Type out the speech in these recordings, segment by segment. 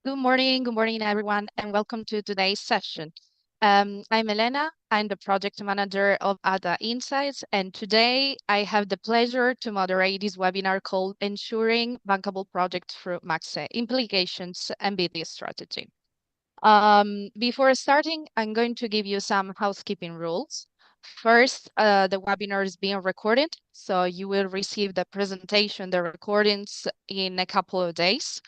Good morning, everyone, and welcome to today's session. I'm Elena. I'm the project manager of ADA Insights, and today I have the pleasure to moderate this webinar called Ensuring Bankable Projects through MACSE Implications and BD Strategy. Before starting, I'm going to give you some housekeeping rules. First, the webinar is being recorded, so you will receive the presentation, the recordings in a couple of days.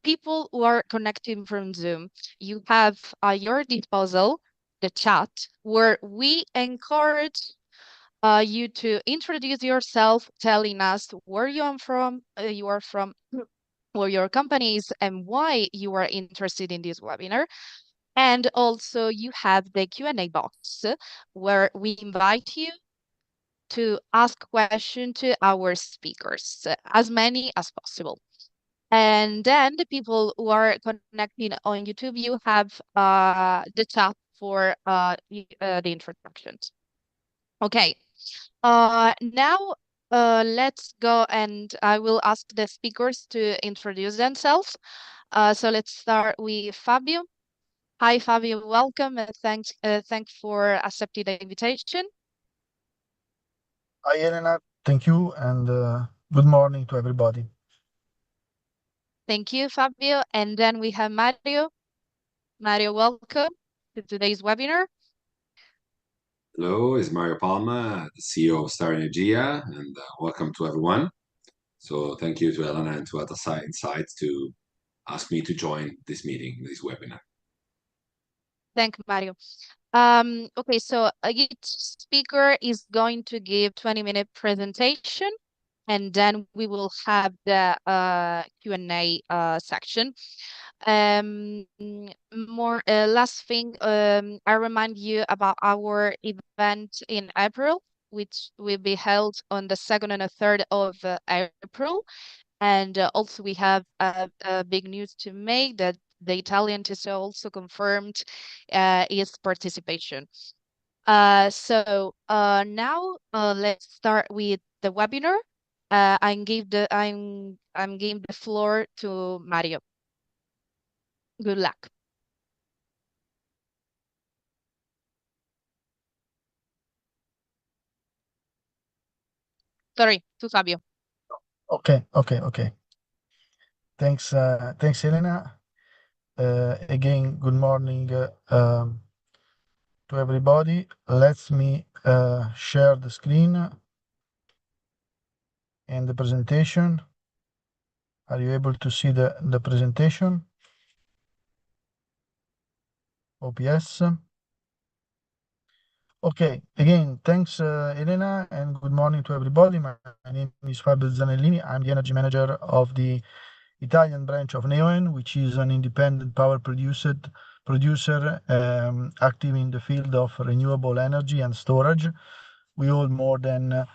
People who are connecting from Zoom, you have at your disposal the chat where we encourage you to introduce yourself, telling us where you are from, where your company is, and why you are interested in this webinar. And also you have the Q&A box where we invite you to ask questions to our speakers, as many as possible. And then the people who are connecting on YouTube, you have the chat for the introductions. Okay, now let's go and I will ask the speakers to introduce themselves. So let's start with Fabio. Hi, Fabio, welcome and thanks for accepting the invitation. Hi, Elena. Thank you, and good morning to everybody. Thank you, Fabio. And then we have Mario. Mario, welcome to today's webinar. Hello, it's Mario Palma, the CEO of Energia, and welcome to everyone. So thank you to Elena and to other Insights to ask me to join this meeting, this webinar. Thank you, Mario. Okay, so each speaker is going to give 20-minute presentation, and then we will have the Q&A section. Last thing, I remind you about our event in April, which will be held on the 2nd and the 3rd of April. And also we have a big news to make that the Italian TSO also confirmed its participation. So now let's start with the webinar. I'm giving the floor to Mario. Good luck. Sorry, to Fabio. Okay. Thanks, Elena. Again, good morning to everybody. Let me share the screen and the presentation. Are you able to see the presentation? OPS. Okay, again, thanks, Elena, and good morning to everybody. My name is Fabio Zanellini. I'm the energy manager of the Italian branch of Neoen, which is an independent power producer active in the field of renewable energy and storage. We hold more than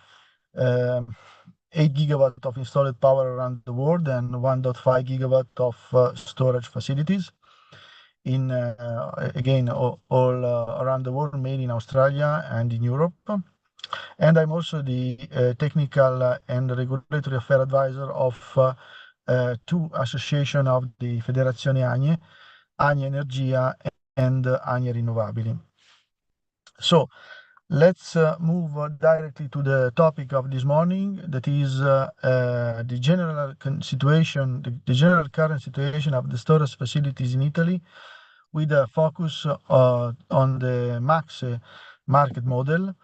8 gigawatts of installed power around the world and 1.5 gigawatts of storage facilities in again all around the world, mainly in Australia and in Europe. And I'm also the technical and regulatory affair advisor of two associations of the Federazione AGNE, Energia and AGNE Rinnovabili. So let's move directly to the topic of this morning, that is the general situation, the general current situation of the storage facilities in Italy, with a focus on the MACSE market model,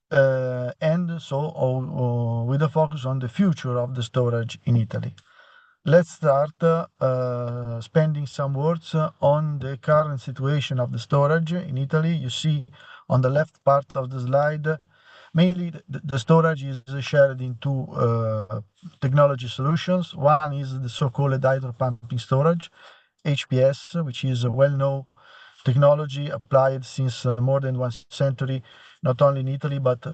and so with a focus on the future of the storage in Italy. Let's start spending some words on the current situation of the storage in Italy. You see on the left part of the slide, mainly the storage is shared in two technology solutions. One is the so-called hydro pumping storage, HPS, which is a well-known technology applied since more than 1 century, not only in Italy, but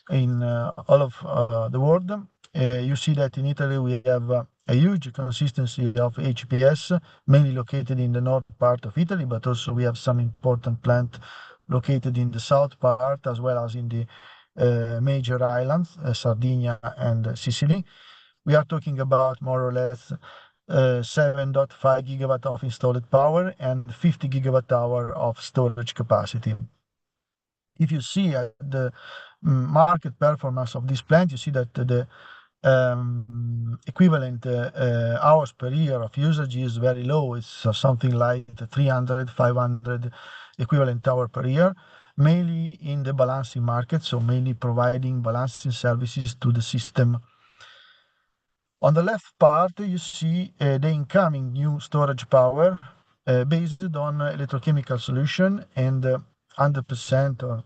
in all of the world. You see that in Italy we have a huge consistency of HPS, mainly located in the north part of Italy, but also we have some important plant located in the south part, as well as in the major islands, Sardinia and Sicily. We are talking about more or less 7.5 gigawatt of installed power and 50 gigawatt hour of storage capacity. If you see at the market performance of this plant, you see that the equivalent hours per year of usage is very low. It's something like 300, 500 equivalent hour per year, mainly in the balancing market, so mainly providing balancing services to the system. On the left part, you see the incoming new storage power based on electrochemical solution and 100% or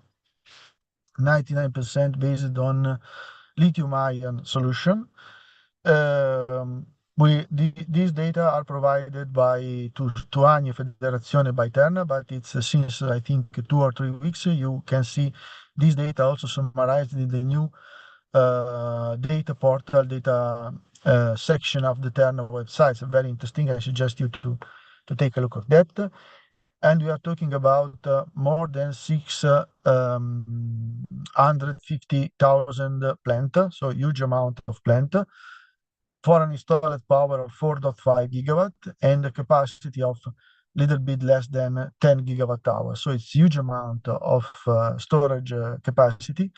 99% based on lithium-ion solution. These data are provided by to Agni Federazione by Terna, but it's since I think 2 or 3 weeks. You can see these data also summarized in the new data portal, data section of the Terna website. It's very interesting. I suggest you to take a look at that. And we are talking about more than 650,000 plant, so huge amount of plant for an installed power of 4.5 gigawatt and a capacity of little bit less than 10 gigawatt hours. So it's huge amount of storage capacity.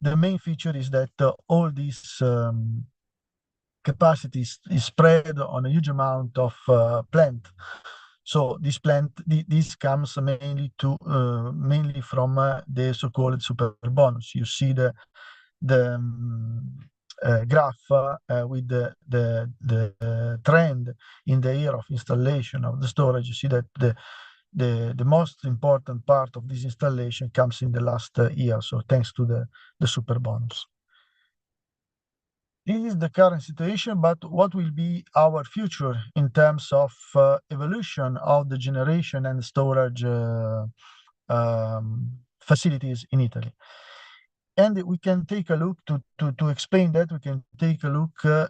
The main feature is that all these capacity is spread on a huge amount of plant. So this comes mainly from the so-called super bonus. You see the graph with the trend in the year of installation of the storage. You see that the most important part of this installation comes in the last year. So thanks to the super bonus. This is the current situation, but what will be our future in terms of evolution of the generation and storage facilities in Italy? And we can take a look to explain that. We can take a look to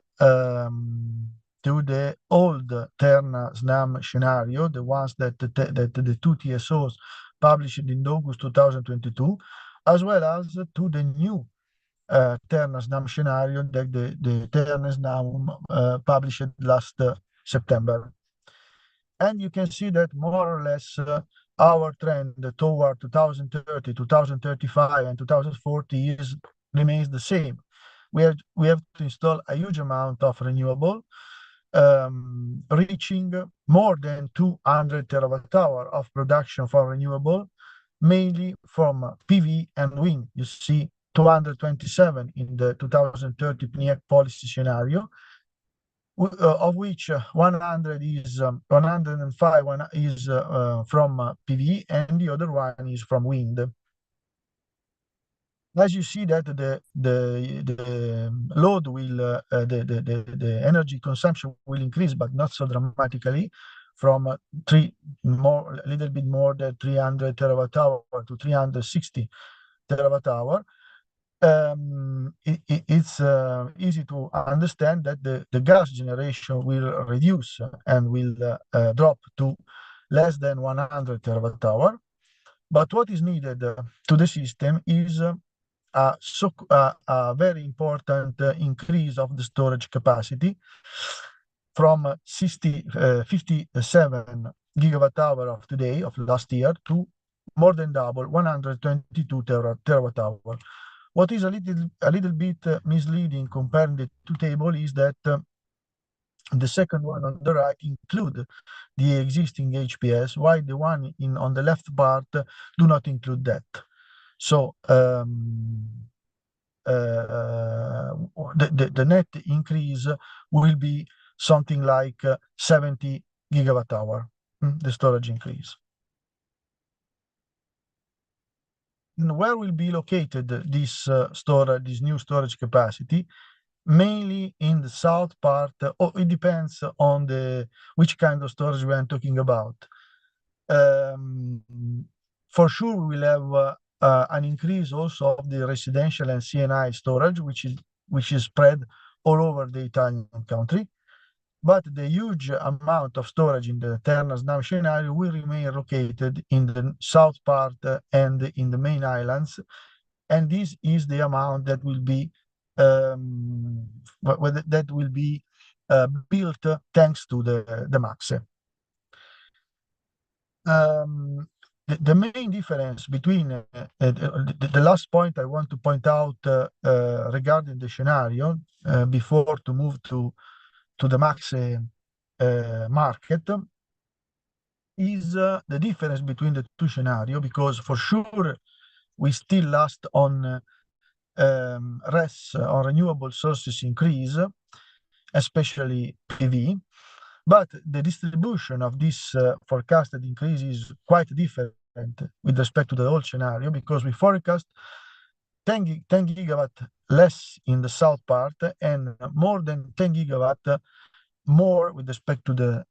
the old Terna SNAM scenario, the ones that the two TSOs published in August 2022, as well as to the new Terna SNAM scenario that the Terna SNAM published last September. And you can see that more or less our trend toward 2030, 2035, and 2040 remains the same. We have to install a huge amount of renewable, reaching more than 200 terawatt hour of production for renewable, mainly from PV and wind. You see 227 in the 2030 PNIEC policy scenario, of which 105 is from PV and the other one is from wind. As you see that the load will the energy consumption will increase, but not so dramatically, from a little bit more than 300 terawatt hour to 360 terawatt hour. It's easy to understand that the gas generation will reduce and will drop to less than 100 terawatt hour. But what is needed to the system is a very important increase of the storage capacity from 57 gigawatt hour of today, of last year, to more than double, 122 terawatt hour. What is a little bit misleading comparing the two tables is that the second one on the right include the existing HPS, while the one on the left part do not include that. So the net increase will be something like 70 gigawatt hour, the storage increase. And where will be located this new storage capacity? Mainly in the south part. It depends on which kind of storage we are talking about. For sure, we will have an increase also of the residential and CNI storage, which is spread all over the Italian country. But the huge amount of storage in the Terna SNAM scenario will remain located in the south part and in the main islands. And this is the amount that will be built thanks to the MACSE. The main difference between the last point I want to point out regarding the scenario before to move to the MACSE market is the difference between the two scenarios, because for sure we still last on RES, on renewable sources increase, especially PV, but the distribution of this forecasted increase is quite different with respect to the old scenario, because we forecast 10 gigawatt less in the south part and more than 10 gigawatt more with respect to the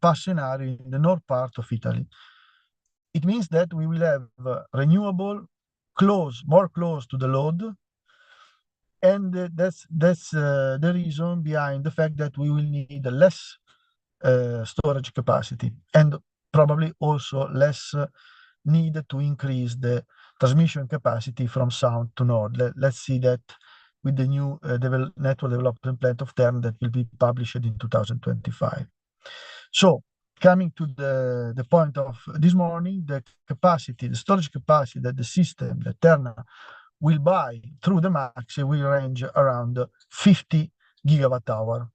past scenario in the north part of Italy. It means that we will have renewable more close to the load, and that's the reason behind the fact that we will need less storage capacity, and probably also less need to increase the transmission capacity from south to north. Let's see that with the new network development plan of Terna that will be published in 2025. So coming to the point of this morning, the storage capacity that the system, that Terna will buy through the MACSE will range around 50 gigawatt hour.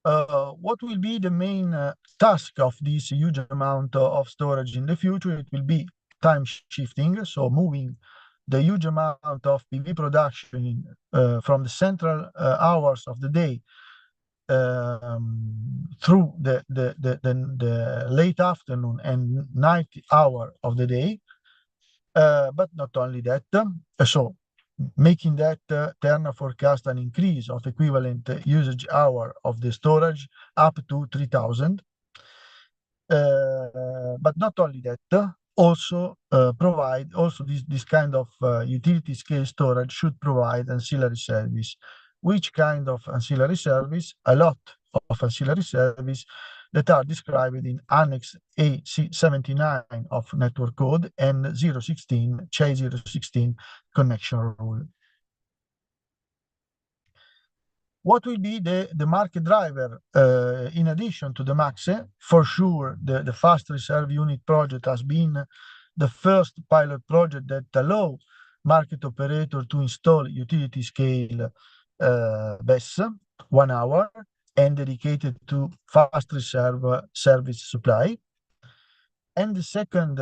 What will be the main task of this huge amount of storage in the future? It will be time shifting, so moving the huge amount of PV production from the central hours of the day through the late afternoon and night hour of the day. But not only that, so making that Terna forecast an increase of equivalent usage hour of the storage up to 3,000. But not only that, also this kind of utility scale storage should provide ancillary service. Which kind of ancillary service? A lot of ancillary service that are described in Annex A79 of Network Code and 016, CHE 016 connection rule. What will be the market driver in addition to the MACSE? For sure, the fast reserve unit project has been the first pilot project that allow market operator to install utility scale BESS 1 hour and dedicated to fast reserve service supply. And the second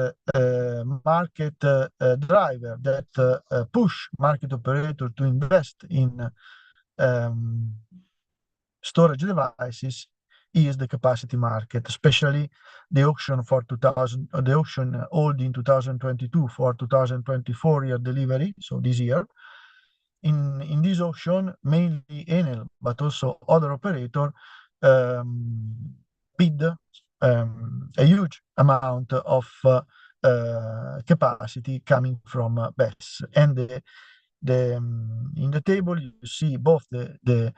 market driver that push market operator to invest in storage devices is the capacity market, especially the auction for the auction held in 2022 for 2024 year delivery, so this year. In this auction, mainly Enel, but also other operator bid a huge amount of capacity coming from BESS. And in the table, you see both the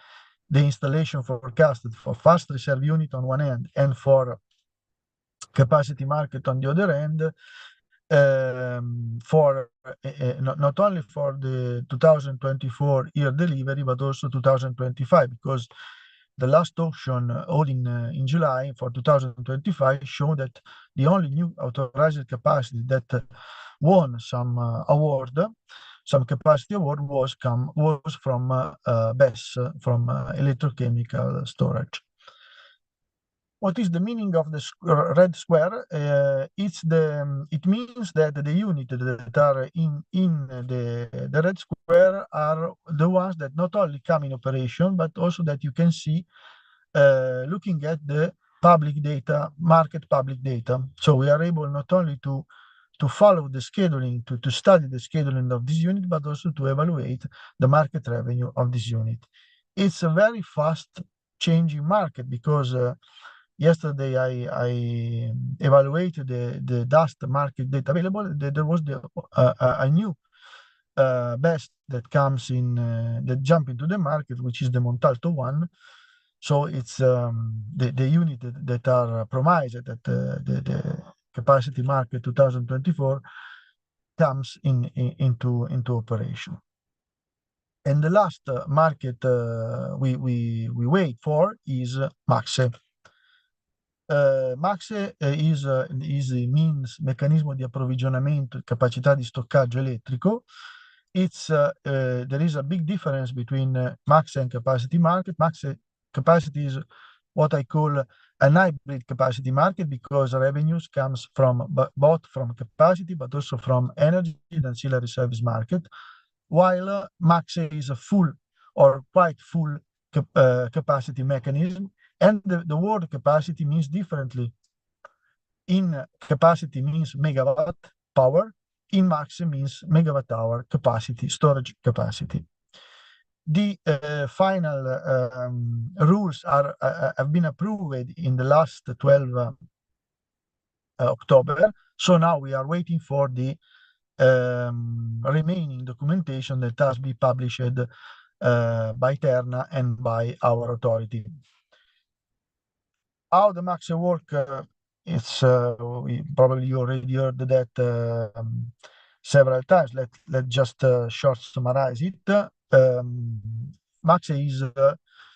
installation forecasted for fast reserve unit on one end and for capacity market on the other end, for not only for the 2024 year delivery, but also 2025, because the last auction held in July for 2025 showed that the only new authorized capacity that won some capacity award was from BESS, from electrochemical storage. What is the meaning of the red square? It means that the units that are in the red square are the ones that not only come in operation, but also that you can see looking at the public data, market public data. So we are able not only to follow the scheduling, to study the scheduling of this unit, but also to evaluate the market revenue of this unit. It's a very fast changing market, because yesterday I evaluated the dust market data available. There was a new BESS that comes in, that jump into the market, which is the Montalto one. So it's the unit that are promised that the capacity market 2024 comes into operation. And the last market we wait for is MACSE. MACSE is means meccanismo di approvvigionamento e capacità di stoccaggio elettrico. There is a big difference between MACSE and capacity market. MACSE capacity is what I call an hybrid capacity market because revenues comes from both from capacity but also from energy and ancillary service market, while MACSE is a full or quite full capacity mechanism. And the word capacity means differently. In capacity means megawatt power. In MACSE means megawatt hour capacity, storage capacity. The final rules have been approved in the last 12 October. So now we are waiting for the remaining documentation that has been published by Terna and by our authority. How the MACSE work, probably you already heard that several times. Let's just short summarize it. MACSE is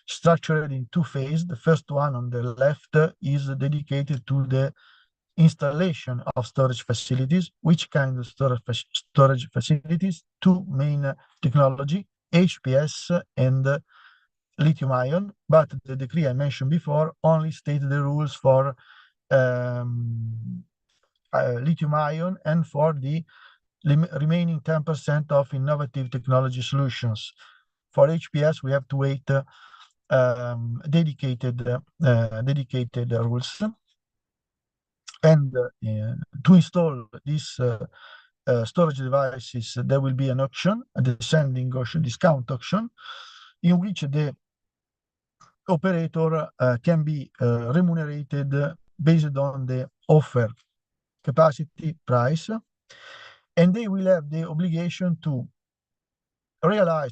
structured in two phases. The first one on the left is dedicated to the installation of storage facilities. Which kind of storage facilities? Two main technology, HPS and lithium ion, but the decree I mentioned before only stated the rules for lithium ion and for the remaining 10% of innovative technology solutions. For HPS, we have to wait dedicated rules. And to install these storage devices, there will be an auction, a descending auction, discount auction, in which the operator can be remunerated based on the offer capacity price, and they will have the obligation to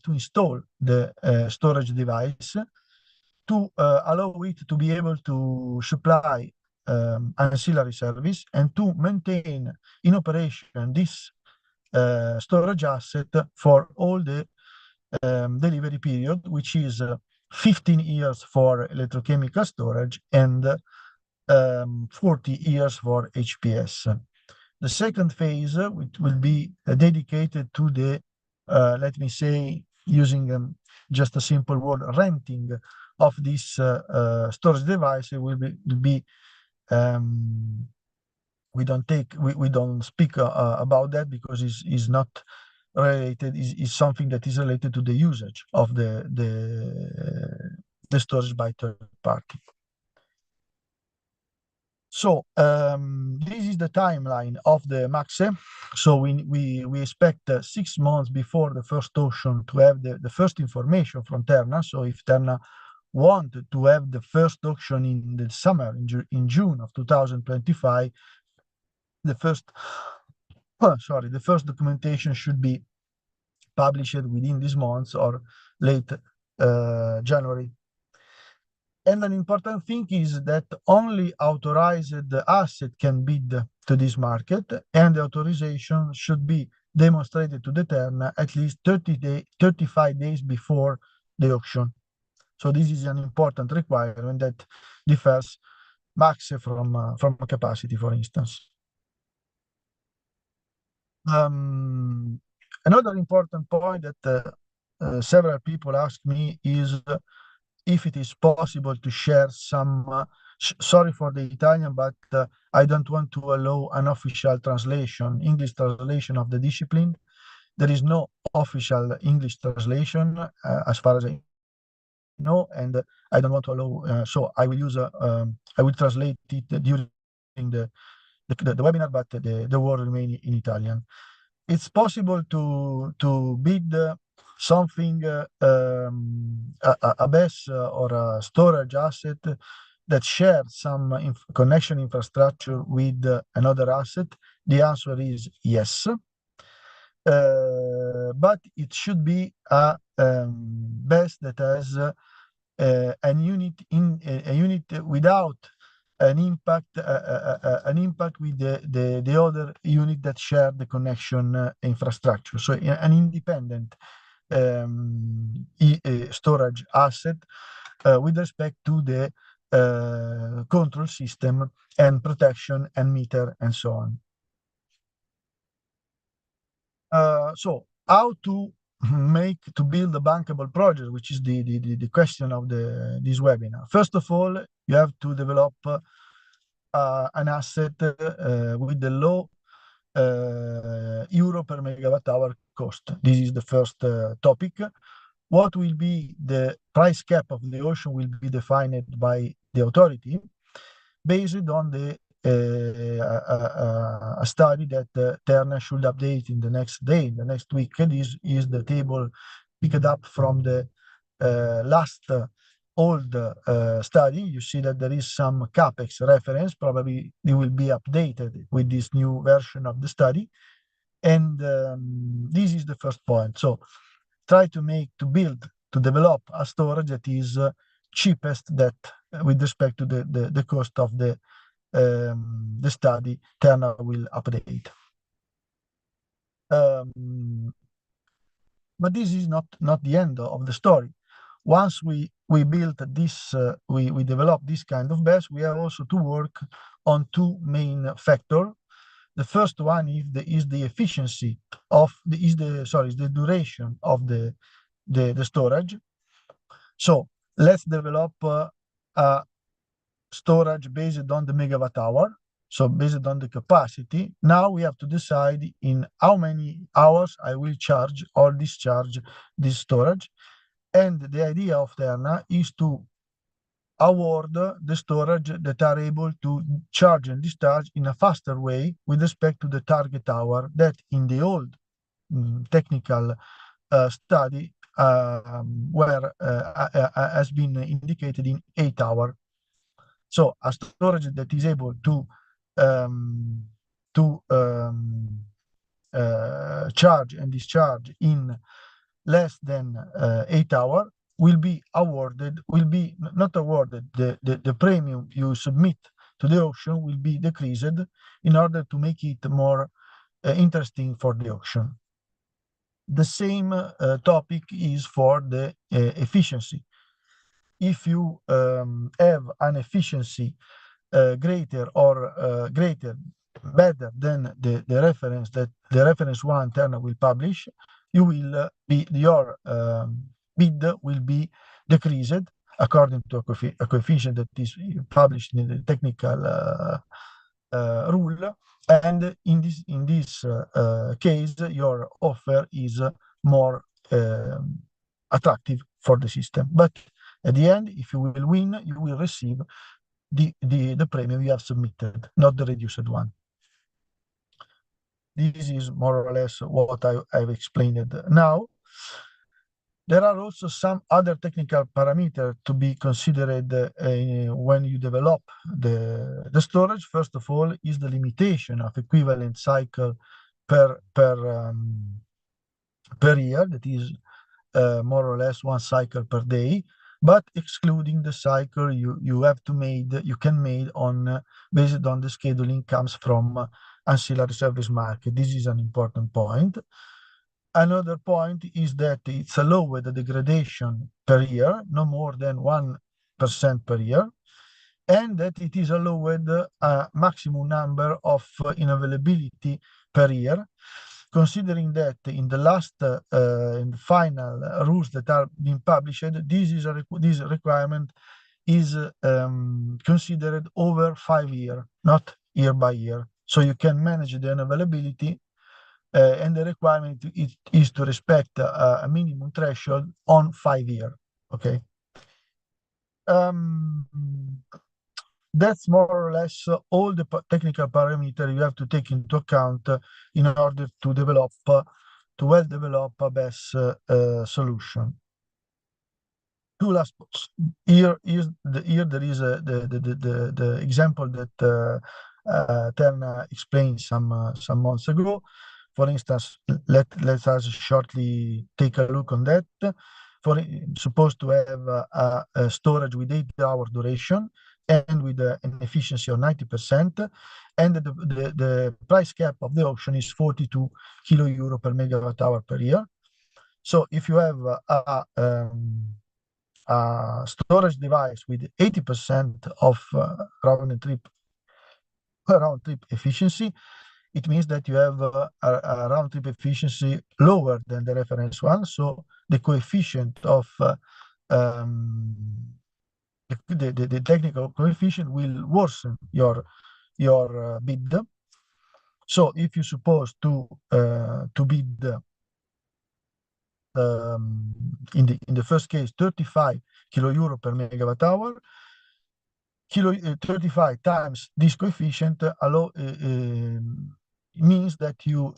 install the storage device to allow it to be able to supply ancillary service and to maintain in operation this storage asset for all the delivery period, which is 15 years for electrochemical storage and 40 years for HPS. The second phase, which will be dedicated to the, let me say, using just a simple word, renting of this storage device, we don't speak about that because it's not related. Is something that is related to the usage of the storage by third party. So this is the timeline of the MACSE. So we expect 6 months before the first auction to have the first information from Terna. So if Terna wanted to have the first auction in the summer, in June of 2025, the first documentation should be published within this month or late January. And an important thing is that only authorized asset can bid to this market, and the authorization should be demonstrated to the Terna at least 35 days before the auction. So this is an important requirement that differs MACSE from capacity, for instance. Another important point that several people ask me is if it is possible to share some, sorry for the Italian, but I don't want to allow an official translation, English translation of the discipline. There is no official English translation as far as I know, and I don't want to allow, so I will use, I will translate it during the webinar, but the word remain in Italian. It's possible to bid something, a BESS or a storage asset that shares some connection infrastructure with another asset. The answer is yes. But it should be a BESS that has a unit without an impact with the other unit that share the connection infrastructure. So an independent storage asset with respect to the control system and protection and meter and so on. So how to build a bankable project, which is the question of this webinar. First of all, you have to develop an asset with the low euro per megawatt hour cost. This is the first topic. What will be the price cap of the auction will be defined by the authority based on the a study that Terna should update in the next day, the next week. This is the table picked up from the last old study. You see that there is some capex reference. Probably it will be updated with this new version of the study. And this is the first point. So try to develop a storage that is cheapest that with respect to the cost of the study Terna will update. But this is not the end of the story. Once we built this, we developed this kind of BESS, we have also to work on two main factors. The first one is the efficiency of the duration of the storage. So let's develop a storage based on the megawatt hour, so based on the capacity. Now we have to decide in how many hours I will charge or discharge this storage. And the idea of Terna is to award the storage that are able to charge and discharge in a faster way with respect to the target hour that in the old technical study has been indicated in 8 hours. So a storage that is able to charge and discharge in less than 8 hours will be not awarded. The premium you submit to the auction will be decreased in order to make it more interesting for the auction. The same topic is for the efficiency. If you have an efficiency better than the reference one Terna will publish, your bid will be decreased according to a coefficient that is published in the technical rule. And in this case, your offer is more attractive for the system. But at the end, if you will win, you will receive the premium you have submitted, not the reduced one. This is more or less what I've explained now. There are also some other technical parameters to be considered when you develop the storage. First of all, is the limitation of equivalent cycle per year. That is more or less 1 cycle per day, but excluding the cycle you can make based on the scheduling comes from ancillary service market. This is an important point. Another point is that it's allowed the degradation per year, no more than 1% per year, and that it is allowed a maximum number of unavailability per year, considering that in the last in the final rules that are being published, this requirement is considered over 5 years, not year by year. So you can manage the unavailability, and the requirement is to respect a minimum threshold on 5 years. Okay. That's more or less all the technical parameters you have to take into account in order to well develop a BESS solution. Two last points. Here there is the example that Terna explained some months ago. For instance, let us shortly take a look on that. Supposed to have a storage with 8-hour duration and with an efficiency of 90%, and the price cap of the auction is 42 kilo euro per megawatt hour per year. So if you have a storage device with 80% of round trip efficiency, it means that you have a round trip efficiency lower than the reference one. So the coefficient of the technical coefficient will worsen your bid. So if you suppose to bid in the first case 35 kilo euro per megawatt hour, 35 times this coefficient means that your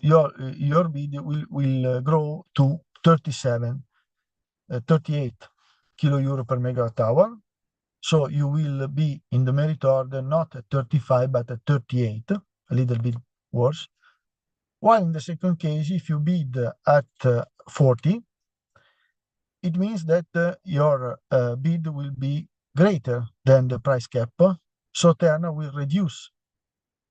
bid will grow to 38 kilo euro per megawatt hour. So you will be in the merit order not at 35 but at 38, a little bit worse. While in the second case, if you bid at 40, it means that your bid will be greater than the price cap. So Terna will reduce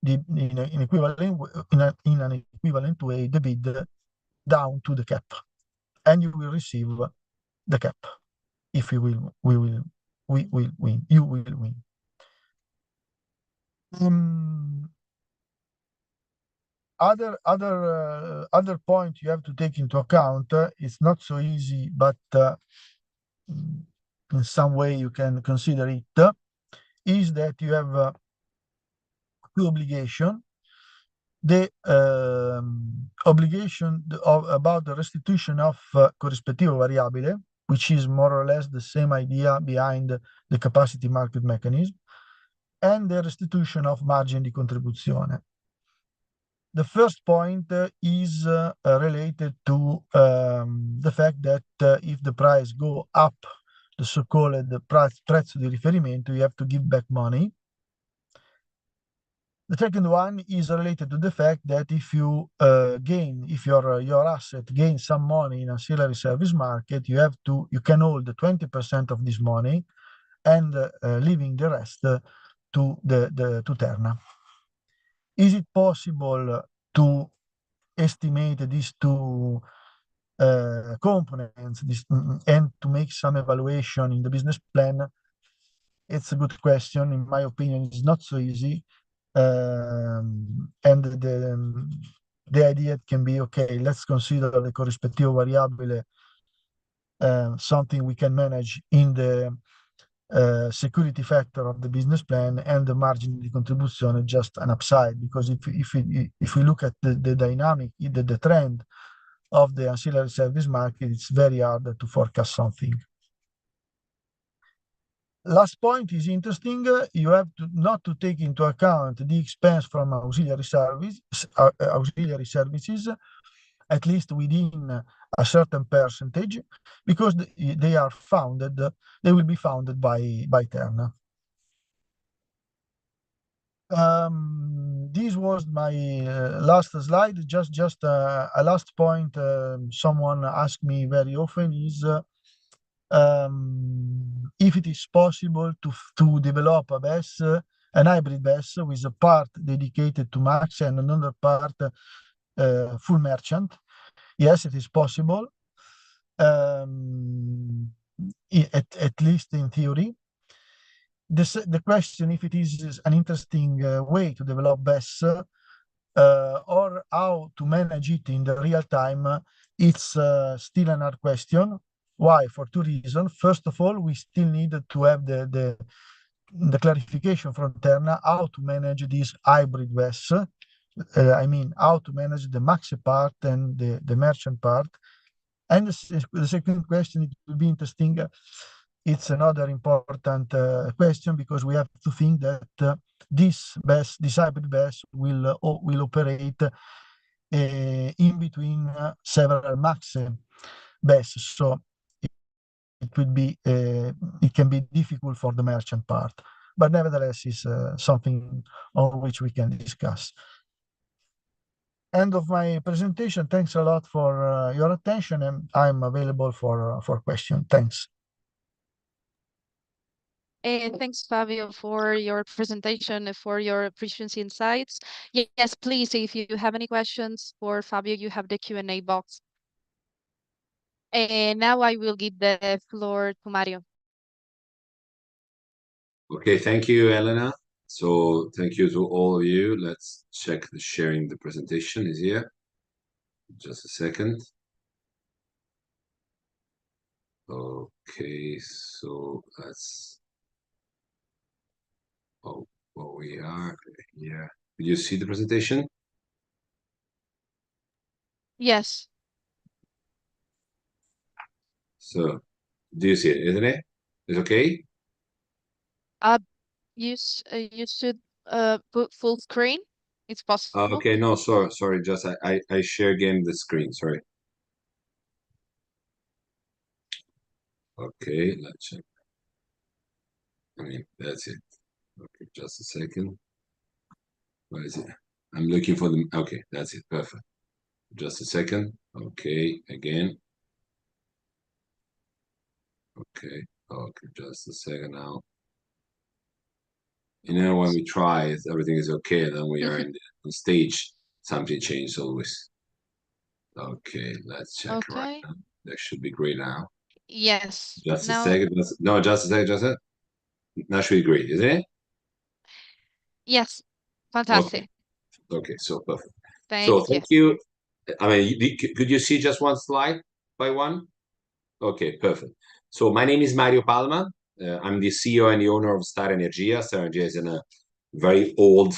in an equivalent way the bid down to the cap, and you will receive the cap. If we will win. You will win. Other point you have to take into account, it's not so easy, but in some way you can consider it, is that you have two obligation. The obligation about the restitution of corrispettivo variabile, which is more or less the same idea behind the capacity market mechanism, and the restitution of margin di contribuzione. The first point is related to the fact that if the price go up, the so-called prezzo di riferimento, you have to give back money. The second one is related to the fact that if you if your asset gains some money in ancillary service market, you can hold 20% of this money and leaving the rest to Terna. Is it possible to estimate these two components and to make some evaluation in the business plan? It's a good question. In my opinion, it's not so easy. And the idea can be, okay, let's consider the corrispettivo variabile something we can manage in the security factor of the business plan, and the margin di contribuzione just an upside, because if we look at the dynamic, the trend of the ancillary service market, it's very hard to forecast something. Last point is interesting. You have not to take into account the expense from auxiliary services, at least within a certain percentage, because they will be funded by Terna. This was my last slide. Just a last point. Someone asked me very often is if it is possible to develop a BESS, an hybrid BESS with a part dedicated to MACSE and another part full merchant. Yes, it is possible, at least in theory. The question if it is an interesting way to develop BESS or how to manage it in the real time, it's still another question. Why? For two reasons. First of all, we still need to have the clarification from Terna how to manage this hybrid BESS. I mean, how to manage the MACSE part and the merchant part. And the second question, it will be interesting. It's another important question, because we have to think that this hybrid BESS will operate in between several MACSE BESS. So it can be difficult for the merchant part, but nevertheless is something on which we can discuss. End of my presentation. Thanks a lot for your attention, and I'm available for questions. Thanks. And thanks, Fabio, for your presentation, for your precious insights. Yes, please, if you have any questions for Fabio, you have the Q&A box. And now I will give the floor to Mario. Okay, thank you, Elena. So thank you to all of you. Let's check the sharing the presentation is here. Just a second. Okay, so let's. Oh, well, we are here. Did you see the presentation? Yes. So, do you see it, isn't it? It's okay? You should put full screen. It's possible. Okay, no, sorry, just I share again the screen, sorry. Okay, let's check. I mean, that's it. Okay, just a second. Where is it? I'm looking for them. Okay, that's it. Perfect. Just a second. Okay, again. Okay, okay, just a second now. You know, when we try it, everything is okay, and then we are on stage, something changes always. Okay, let's check right Okay. now. That should be great now. Yes. Just a Now, second. No, just a second, just a second. That should be great, isn't it? yes. Okay, Fantastic. okay, so perfect. So Thank you. thank you. I mean, could you see just one slide by one? Okay, perfect. So my name is Mario Palma. I'm the CEO and the owner of Star Energia. Star Energia is a very old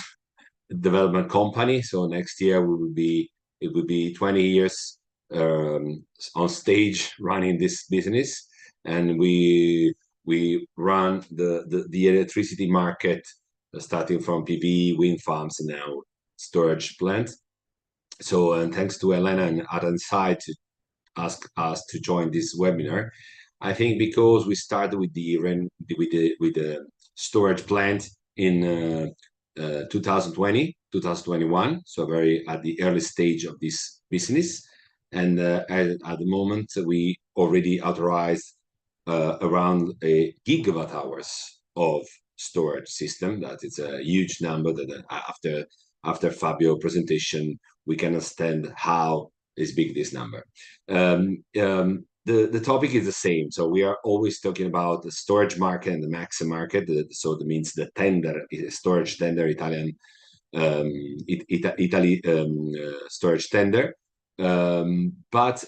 development company. So next year it will be 20 years on stage running this business, and we run the electricity market starting from PV, wind farms, and now storage plants. So, and thanks to Elena and Adam Side to ask us to join this webinar. I think because we started with the storage plant in 2020, 2021, so very at the early stage of this business, and at the moment we already authorized around a gigawatt hours of storage system. That is a huge number. That after Fabio presentation, we can understand how is big this number. The topic is the same. So we are always talking about the storage market and the MACSE market. So that means the tender, storage tender, Italian Italy storage tender. But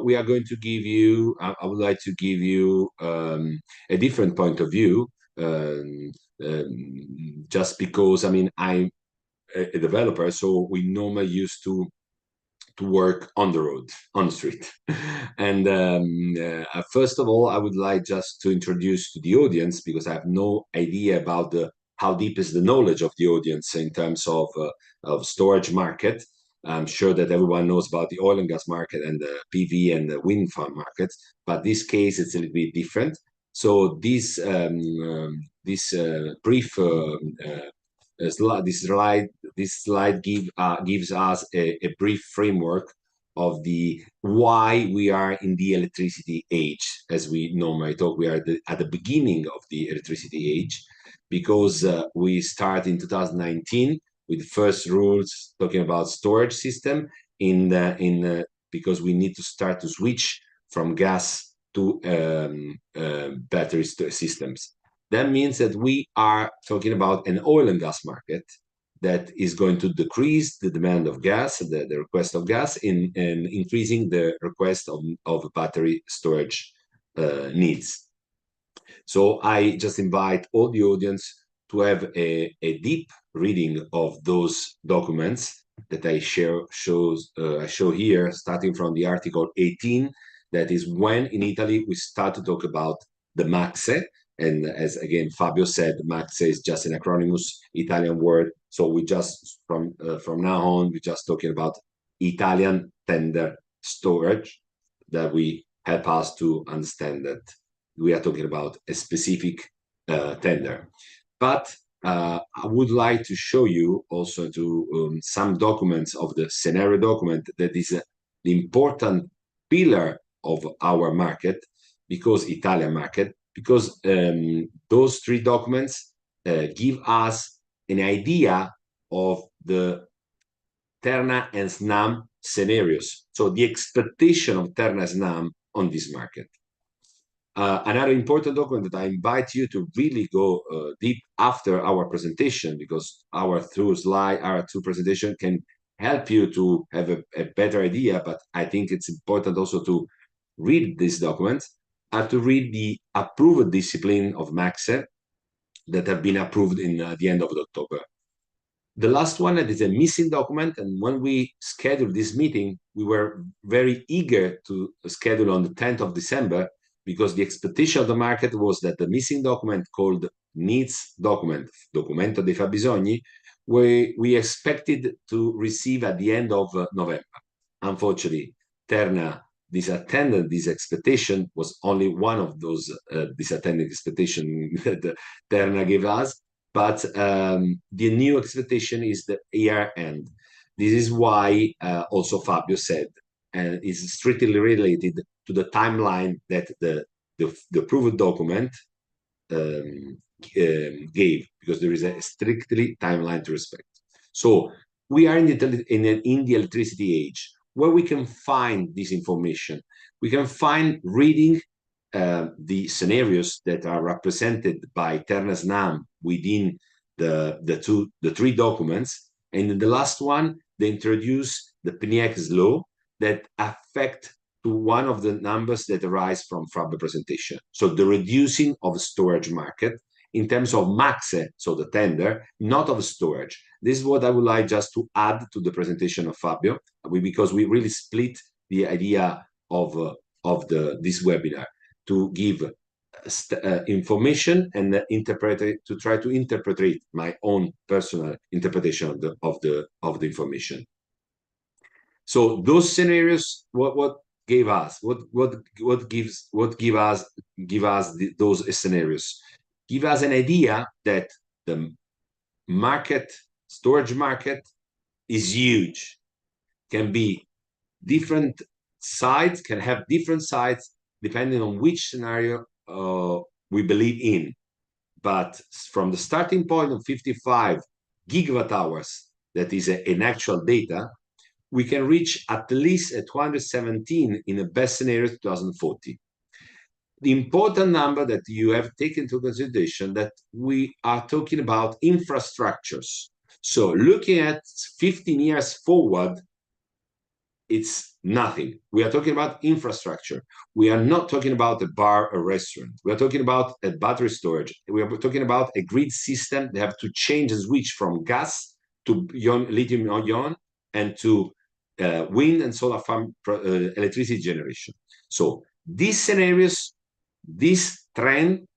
we are going to give you, I would like to give you a different point of view, just because, I mean, I'm a developer, so we normally used to work on the road, on the street. And first of all, I would like just to introduce to the audience, because I have no idea about how deep is the knowledge of the audience in terms of storage market. I'm sure that everyone knows about the oil and gas market and the PV and the wind farm markets, but this case it's a little bit different. So this brief this slide gives us a brief framework of the why we are in the electricity age. As we normally talk, we are at the beginning of the electricity age, because we start in 2019 with the first rules talking about storage system because we need to start to switch from gas to battery systems. That means that we are talking about an oil and gas market that is going to decrease the demand of gas, the request of gas, and increasing the request of battery storage needs. So I just invite all the audience to have a deep reading of those documents that I show here, starting from the article 18, that is when in Italy we start to talk about the MACSE. And as again Fabio said, MACSE is just an acronym, Italian word. So we just from now on we're just talking about Italian tender storage, that we help us to understand that we are talking about a specific tender. But I would like to show you also to some documents of the scenario document that is the important pillar of our market, because Italian market, because those three documents give us an idea of the Terna and SNAM scenarios. So the expectation of Terna and SNAM on this market. Another important document that I invite you to really go deep after our presentation, because our two presentation can help you to have a better idea, but I think it's important also to read this document and to read the approved discipline of MACSE that have been approved in the end of October. The last one is a missing document, and when we scheduled this meeting, we were very eager to schedule on the 10th of December, because the expectation of the market was that the missing document, called needs document, Documento dei Fabbisogni, we expected to receive at the end of November. Unfortunately, Terna disattended this expectation, was only one of those disattended expectations that Terna gave us. But the new expectation is the year end. This is why also Fabio said, and is strictly related to the timeline that the approved document gave, because there is a strictly timeline to respect. So we are in the electricity age, where we can find this information. We can find reading the scenarios that are represented by Terna's NAM within the three documents, and in the last one they introduce the PNIEC's law that affect to one of the numbers that arise from Fabio presentation. So the reducing of storage market in terms of MACSE, so the tender, not of storage. This is what I would like just to add to the presentation of Fabio, because we really split the idea of this webinar to give information and interpret it, to try to interpret my own personal interpretation of the information. So those scenarios, what give us those scenarios? Give us an idea that the storage market is huge, can be different sides, can have different sides depending on which scenario we believe in. But from the starting point of 55 gigawatt hours, that is an actual data, we can reach at least a 217 in the best scenario 2040. The important number that you have taken into consideration that we are talking about infrastructures. So looking at 15 years forward, it's nothing. We are talking about infrastructure. We are not talking about a bar or restaurant. We are talking about a battery storage. We are talking about a grid system. They have to change and switch from gas to lithium-ion and to wind and solar farm electricity generation. So these scenarios, this trend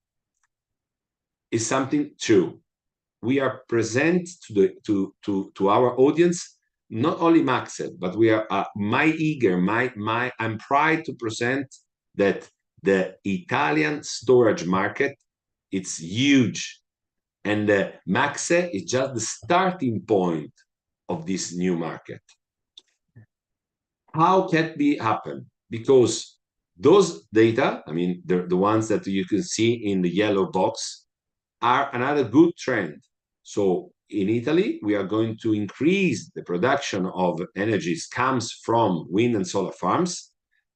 is something true. We are present to our audience, not only MACSE, but we are I'm proud to present that the Italian storage market, it's huge, and the MACSE is just the starting point of this new market. How can it be happen? Because those data, I mean, the ones that you can see in the yellow box, are another good trend. So in Italy, we are going to increase the production of energies comes from wind and solar farms,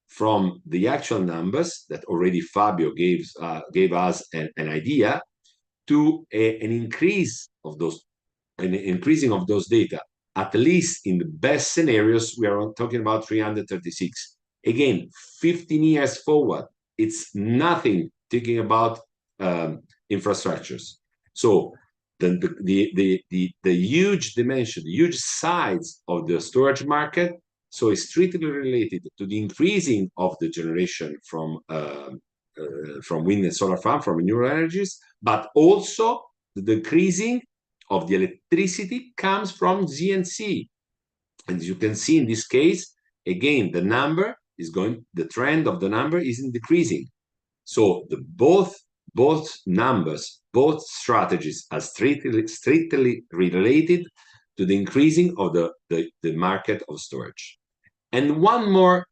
from the actual numbers that already Fabio gave us an idea, to an increase of those, an increasing of those data. At least in the best scenarios, we are talking about 336. Again, 15 years forward, it's nothing thinking about infrastructures. So the huge dimension, the huge size of the storage market, so it's strictly related to the increasing of the generation from wind and solar farm, from renewable energies, but also the decreasing of the electricity comes from ZNC. And as you can see in this case, again, the number is going, the trend of the number is decreasing. So both numbers, both strategies are strictly related to the increasing of the market of storage. And one more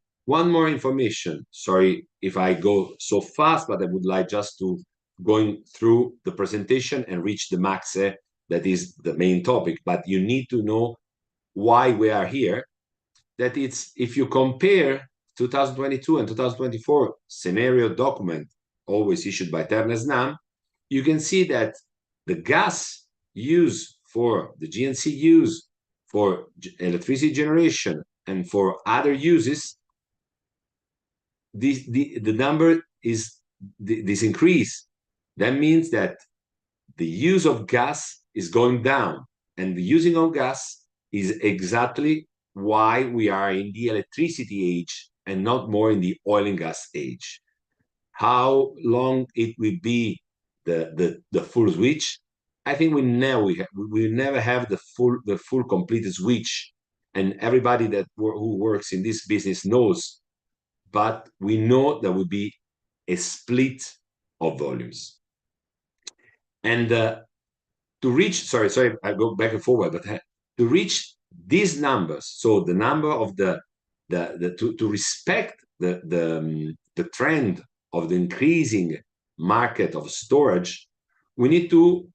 information. Sorry if I go so fast, but I would like just to going through the presentation and reach the MACSE, that is the main topic. But you need to know why we are here. That it's, if you compare 2022 and 2024 scenario document, always issued by Terna SNAM, you can see that the gas used for the GNC use for electricity generation and for other uses, the number is this increase. That means that the use of gas is going down, and the using of gas is exactly why we are in the electricity age and not more in the oil and gas age. How long it will be the full switch? I think we never have the full complete switch, and everybody who works in this business knows. But we know there will be a split of volumes, and to reach. Sorry, I go back and forward, but to reach these numbers, so the number of to respect the trend of the increasing market of storage, we need to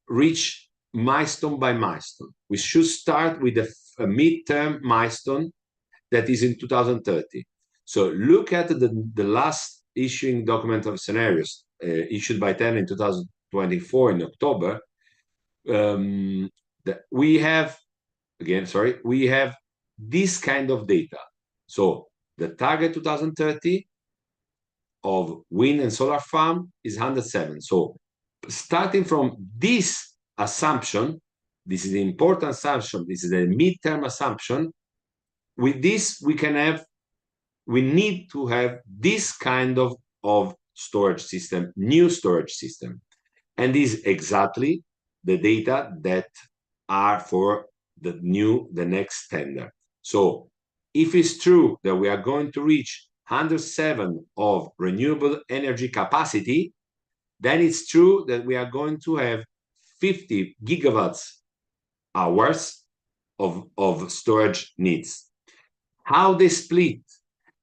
reach milestone by milestone. We should start with a midterm milestone that is in 2030. So look at the last issuing document of scenarios issued by Terna in 2024 in October. We have this kind of data. So the target 2030 of wind and solar farm is 107. So starting from this assumption, this is an important assumption, this is a midterm assumption. With this, we need to have this kind of storage system, new storage system. And this is exactly the data that are for the next tender. So if it's true that we are going to reach 107 of renewable energy capacity, then it's true that we are going to have 50 gigawatts hours of storage needs. How they split?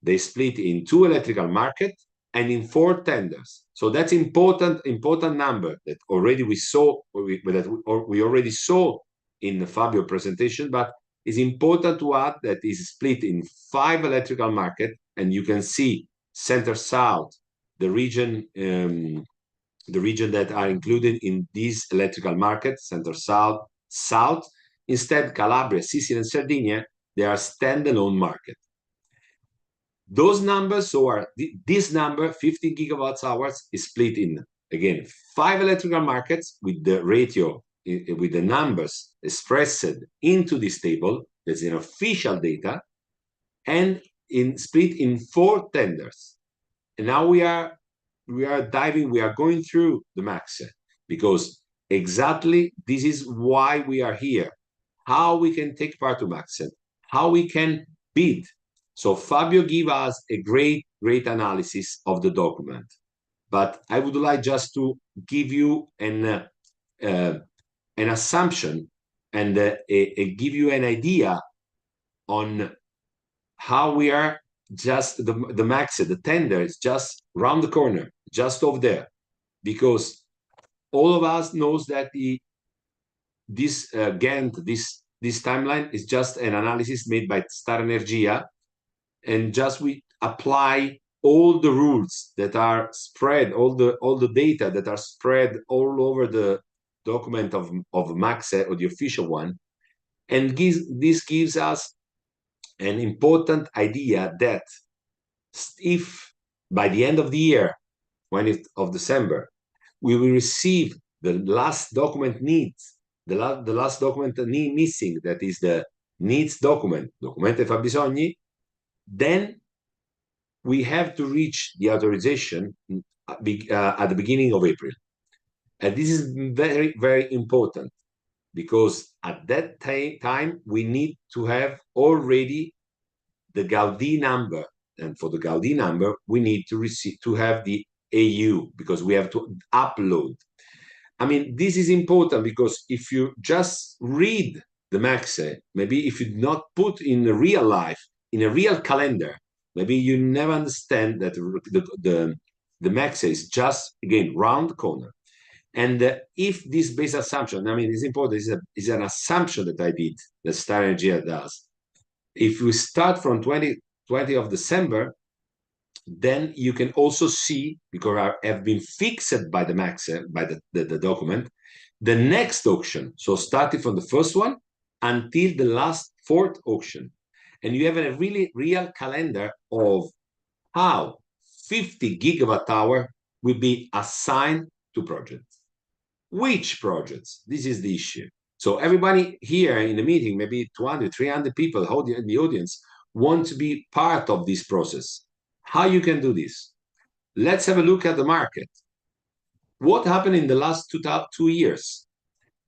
They split in 2 electrical markets and in 4 tenders. So that's important number that already we saw, we already saw in the Fabio presentation, but it's important to add that is split in 5 electrical markets, and you can see center-south, the region that are included in these electrical markets, center-south, south. Instead, Calabria, Sicily, and Sardinia, they are standalone markets. Those numbers, so this number, 50 gigawatts hours, is split in, again, 5 electrical markets with the ratio, with the numbers expressed into this table. That's an official data, and split in 4 tenders. And now we are going through the MACSE, because exactly this is why we are here. How we can take part to MACSE, how we can bid. So Fabio gave us a great analysis of the document, but I would like just to give you an assumption and give you an idea on how we are. Just the MACSE, the tender is just round the corner, just over there, because all of us knows that this Gantt, this timeline is just an analysis made by Star Energia, and just we apply all the rules that are spread, all the data that are spread all over the document of MACSE, or the official one, and this gives us an important idea that if by the end of the year, of December, we will receive the last document needs, the last document missing, that is the needs document, documento fabbisogni, then we have to reach the authorization at the beginning of April. And this is very, very important, because at that time we need to have already the Gaudí number, and for the Gaudí number we need to have the AU, because we have to upload. I mean, this is important, because if you just read the MACSE, maybe if you not put in the real life, in a real calendar, maybe you never understand that the MACSE is just, again, round the corner. And if this base assumption, I mean, it's important, it's an assumption that I did, that Star Energia does. If we start from 20th of December, then you can also see, because have been fixed by the MACSE, by the document, the next auction. So starting from the first one until the last fourth auction. And you have a really real calendar of how 50 gigawatt hour will be assigned to projects. Which projects? This is the issue. So everybody here in the meeting, maybe 200, 300 people in the audience, want to be part of this process. How you can do this? Let's have a look at the market. What happened in the last 2 years?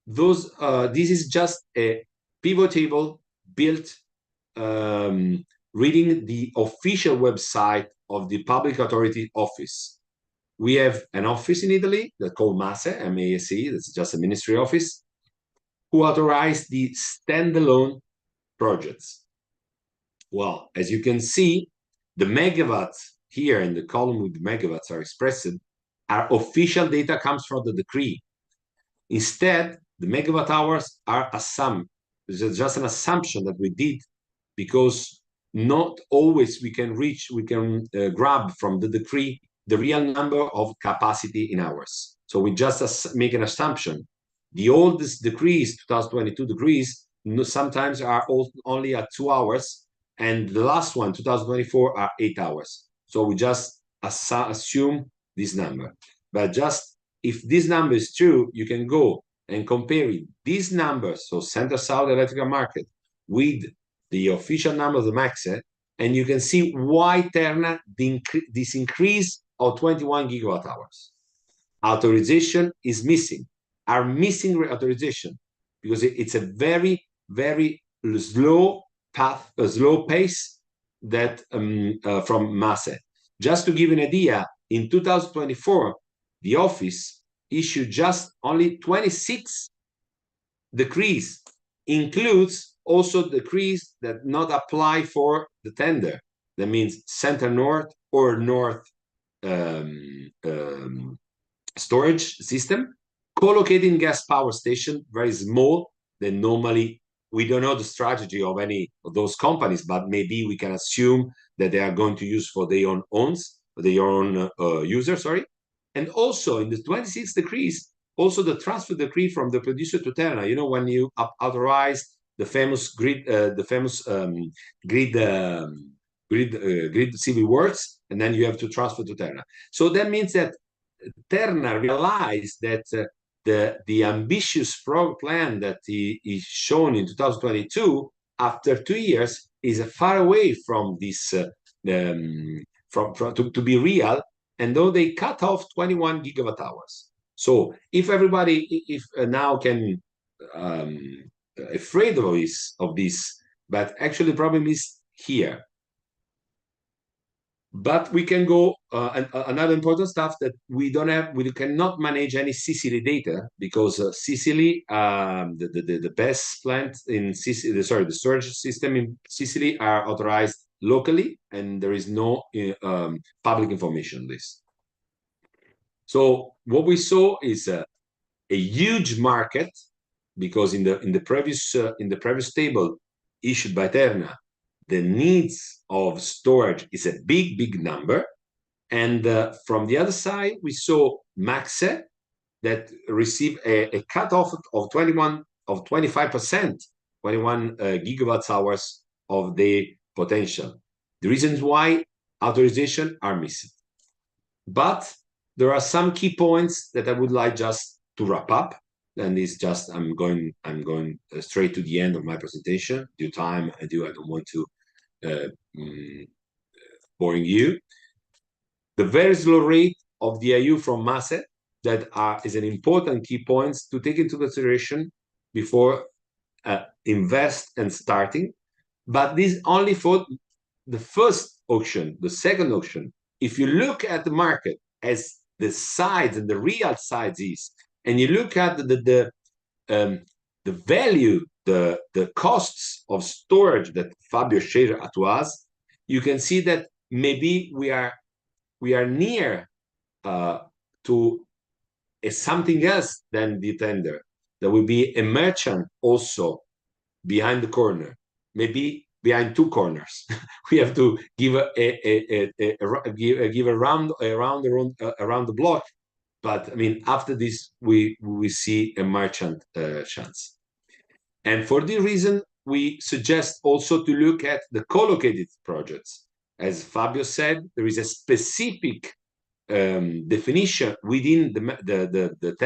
This is just a pivot table built reading the official website of the Public Authority Office. We have an office in Italy that's called MACSE, M-A-S-E, that's just a ministry office, who authorized the standalone projects. Well, as you can see, the megawatts here in the column with the megawatts are expressed. Our official data comes from the decree. Instead, the megawatt hours are assumed. This is just an assumption that we did, because not always we can grab from the decree the real number of capacity in hours. So we just make an assumption. The oldest decrees, 2022 decrees, sometimes are only at 2 hours, and the last one, 2024, are 8 hours. So we just assume this number. But just if this number is true, you can go and compare these numbers, so Center-South electrical market, with the official number of the MACSE, and you can see why Terna, this increase of 21 gigawatt hours. Authorization is missing. Are missing authorization because it's a very, very slow path, a slow pace that from MACSE. Just to give an idea, in 2024, the office issued just only 26 decrees, includes also decrees that not apply for the tender. That means Center North or North storage system, co-locating gas power station, very small, that normally we don't know the strategy of any of those companies, but maybe we can assume that they are going to use for their own user, sorry. And also in the 26 decrees, also the transfer decree from the producer to Terna, you know, when you authorize the famous grid civil works, and then you have to transfer to Terna. So that means that Terna realized that the ambitious plan that is shown in 2022, after 2 years, is far away from this to be real, and though they cut off 21 gigawatt hours. So if everybody now can afraid of this, but actually the problem is here. But we can go another important stuff that we cannot manage any Sicily data, because Sicily, the BESS plant in Sicily, the storage system in Sicily are authorized locally, and there is no public information on this. So what we saw is a huge market, because in the previous table issued by Terna, the needs of storage is a big number. And from the other side, we saw MACSE that received a cutoff of 25%, 21 gigawatts hours of the potential. The reasons why authorization are missing. But there are some key points that I would like just to wrap up. And it's just, I'm going straight to the end of my presentation. Due time, I don't want to boring you. The very slow rate of the IU from MACSE that is an important key point to take into consideration before invest and starting. But this only for the first auction, the second auction. If you look at the market as the size and the real size is, and you look at the value, the costs of storage that Fabio shared to us, you can see that maybe we are near to something else than the tender. There will be a merchant also behind the corner. Maybe behind two corners. We have to give give a round around the block. But I mean, after this, we see a merchant chance. And for this reason, we suggest also to look at the co-located projects. As Fabio said, there is a specific definition within the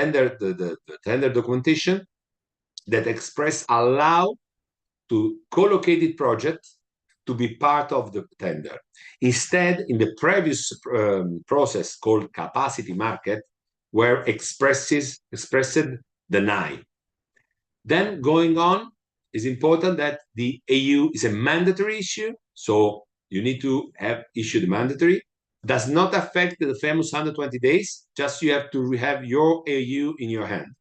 tender documentation that express allow to co-located project to be part of the tender. Instead, in the previous process called capacity market, where expressed deny. Then going on, is important that the AU is a mandatory issue, so you need to have issued mandatory. Does not affect the famous 120 days, just you have to have your AU in your hand.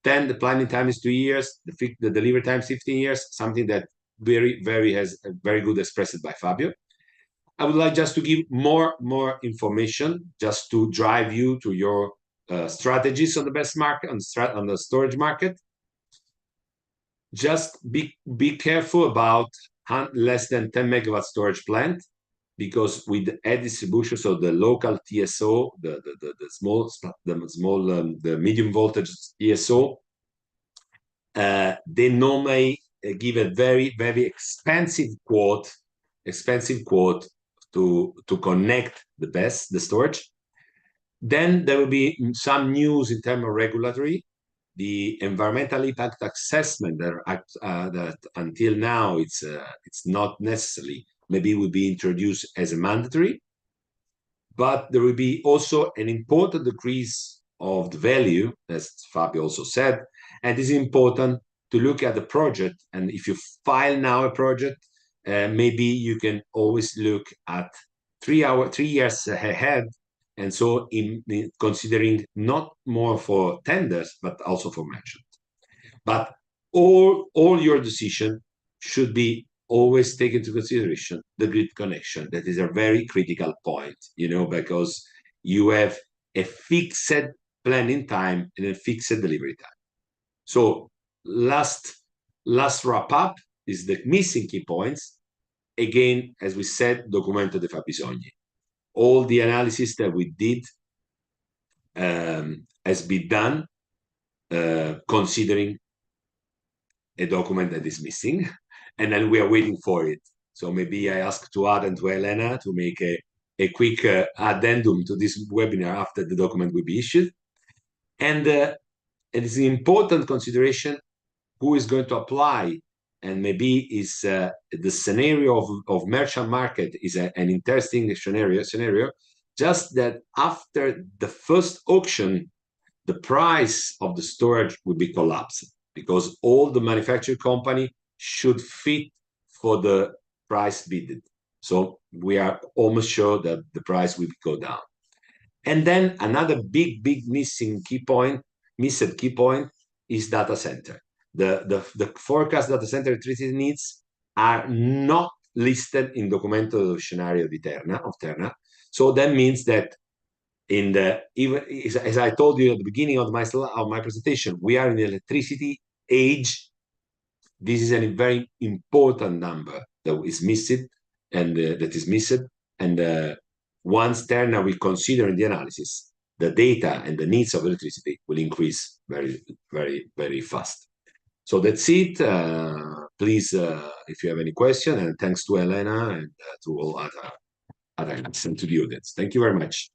Then the planning time is 2 years, the delivery time is 15 years, something that has very good expressed by Fabio. I would like just to give more information, just to drive you to your strategies on the BESS market, on the storage market. Just be careful about less than 10 megawatt storage plant, because with air distribution, so the local TSO, the medium voltage TSO, they normally give a very expensive quote to connect the BESS, the storage. Then there will be some news in terms of regulatory. The environmental impact assessment that until now it's not necessary, maybe will be introduced as a mandatory, but there will be also an important decrease of the value, as Fabio also said, and it's important to look at the project. And if you file now a project, maybe you can always look at 3 years ahead. And so in considering not more for tenders, but also for merchant. But all your decision should be always take into consideration the grid connection. That is a very critical point, because you have a fixed planning time and a fixed delivery time. So last wrap up is the missing key points. Again, as we said, documento dei fabbisogni. All the analysis that we did has been done considering a document that is missing, and then we are waiting for it. So maybe I ask to Adam, to Elena, to make a quick addendum to this webinar after the document will be issued. And it is an important consideration who is going to apply, and maybe is the scenario of merchant market is an interesting scenario, just that after the first auction, the price of the storage will be collapsed, because all the manufacturing company should fit for the price bidded. So we are almost sure that the price will go down. And then another big missed key point is data center. The forecast data center electricity needs are not listed in documento scenario di Terna. So that means that even as I told you at the beginning of my presentation, we are in the electricity age. This is a very important number that is missing, and once Terna will consider in the analysis, the data and the needs of electricity will increase very fast. So that's it. Please, if you have any question, and thanks to Elena and to all other and to the audience. Thank you very much.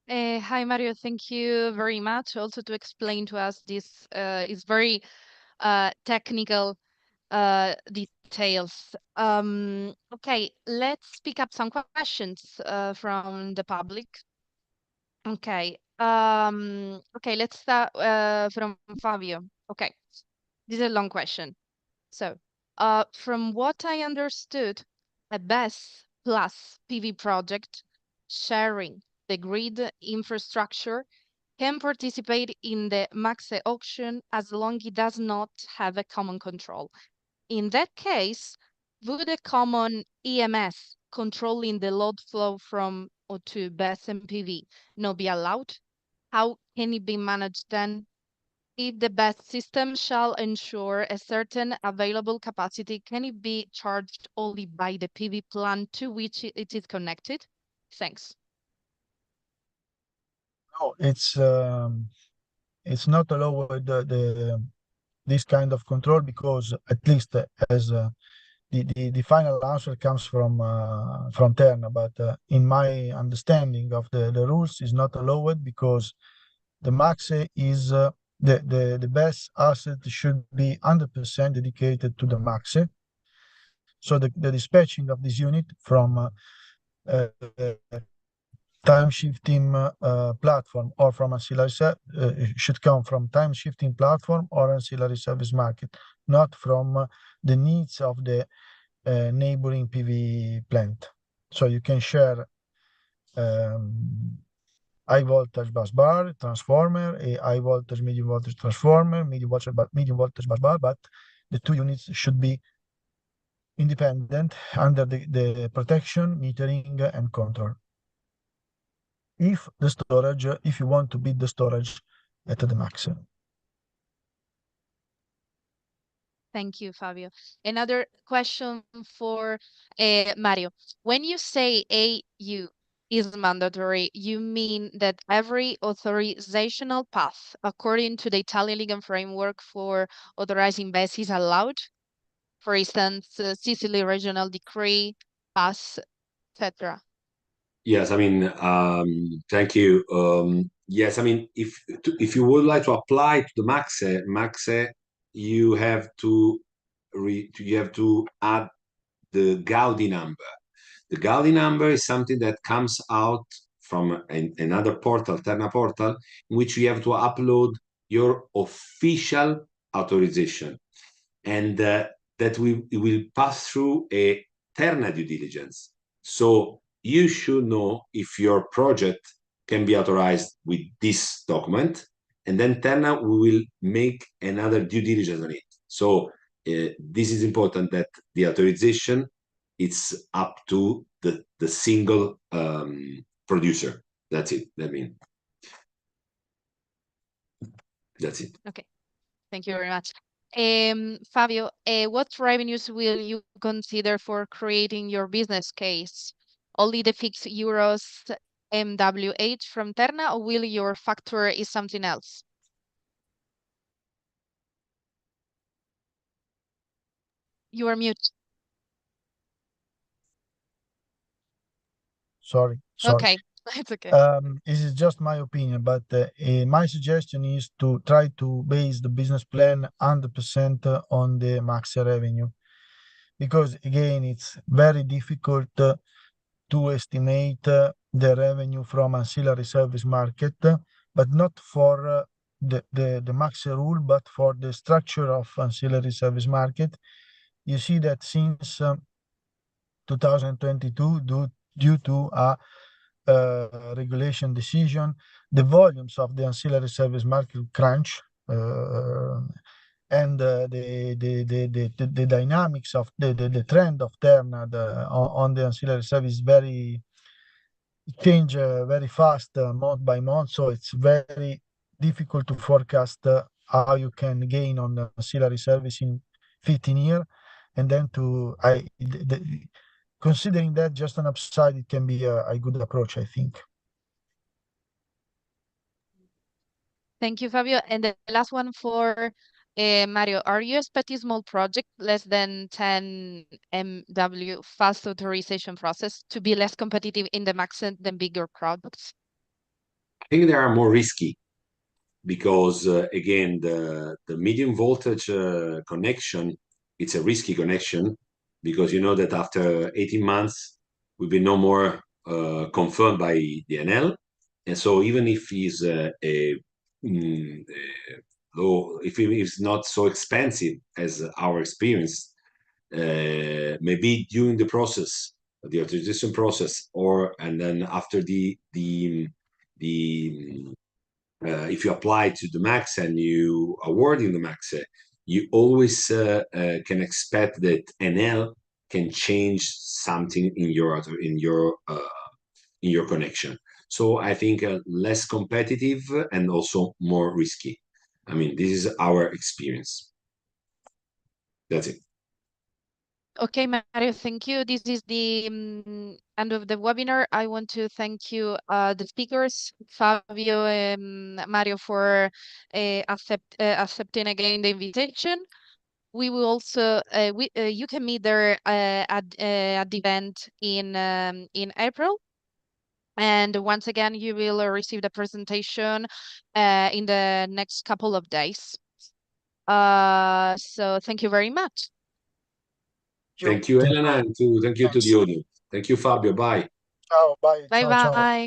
Hi, Mario. Thank you very much. Also to explain to us this is very technical details. Okay, let's pick up some questions from the public. Okay. Okay, let's start from Fabio. Okay, this is a long question. So, from what I understood, a BESS plus PV project sharing the grid infrastructure can participate in the MACSE auction as long it does not have a common control. In that case, would a common EMS controlling the load flow from or to BESS and PV not be allowed? How can it be managed then? the BESS system shall ensure a certain available capacity, can it be charged only by the PV plant to which it is connected? Thanks. No, it's not allowed this kind of control, because at least as the final answer comes from Terna, but in my understanding of the rules is not allowed, because the MACSE is the best asset should be 100% dedicated to the MACSE. So the dispatching of this unit from uh, time shifting platform or from ancillary should come from time shifting platform or ancillary service market, not from the needs of the neighboring PV plant. So you can share high voltage bus bar transformer, a high voltage medium voltage transformer, medium voltage bus bar, but the two units should be independent under the protection, metering, and control. If you want to beat the storage at the maximum. Thank you, Fabio. Another question for Mario. When you say AU is mandatory, you mean that every authorizational path according to the Italian legal framework for authorizing BESS is allowed? For instance, Sicily Regional Decree, PAS, etc. Yes, I mean, thank you. Yes, I mean, if you would like to apply to the MACSE, you have to add the Gaudi number. The Gaudi number is something that comes out from another portal, Terna portal, in which you have to upload your official authorization, and that will pass through a Terna due diligence. So you should know if your project can be authorized with this document, and then Terna will make another due diligence on it. So this is important, that the authorization it's up to the single producer. That's it. That's it. Okay, thank you very much. Fabio, what revenues will you consider for creating your business case? Only the fixed euros MWH from Terna, or will your factor is something else? You are mute. Sorry. Okay, it's okay. This is just my opinion, but my suggestion is to try to base the business plan 100% on the max revenue, because again, it's very difficult to estimate the revenue from ancillary service market, but not for the max rule, but for the structure of ancillary service market. You see that since 2022, due to a regulation decision, the volumes of the ancillary service market crunch, and the dynamics of the trend of Terna on the ancillary service change very fast month by month. So it's very difficult to forecast how you can gain on the ancillary service in 15 years, and then considering that just an upside, it can be a good approach, I think. Thank you, Fabio. And the last one for Mario. Are you expecting small project less than 10 MW fast authorization process to be less competitive in the MACSE than bigger products? I think they are more risky because again, the medium voltage connection, it's a risky connection, because you know that after 18 months will be no more confirmed by the NL, and so even if he's low, if it's not so expensive as our experience, maybe during the process, the authorization process, and then after if you apply to the MACSE and you awarding the MACSE, you always can expect that NL can change something in your connection. So I think less competitive and also more risky. I mean, this is our experience. That's it. Okay, Mario, thank you. This is the end of the webinar. I want to thank you, the speakers, Fabio and Mario, for accepting again the invitation. We will also you can meet there at the event in April. And once again, you will receive the presentation in the next couple of days. So thank you very much. Thank you, Thank Elena, and thank you to Thanks. the audience. Thank you, Fabio. Bye. Ciao, bye. Bye Ciao, ciao. bye.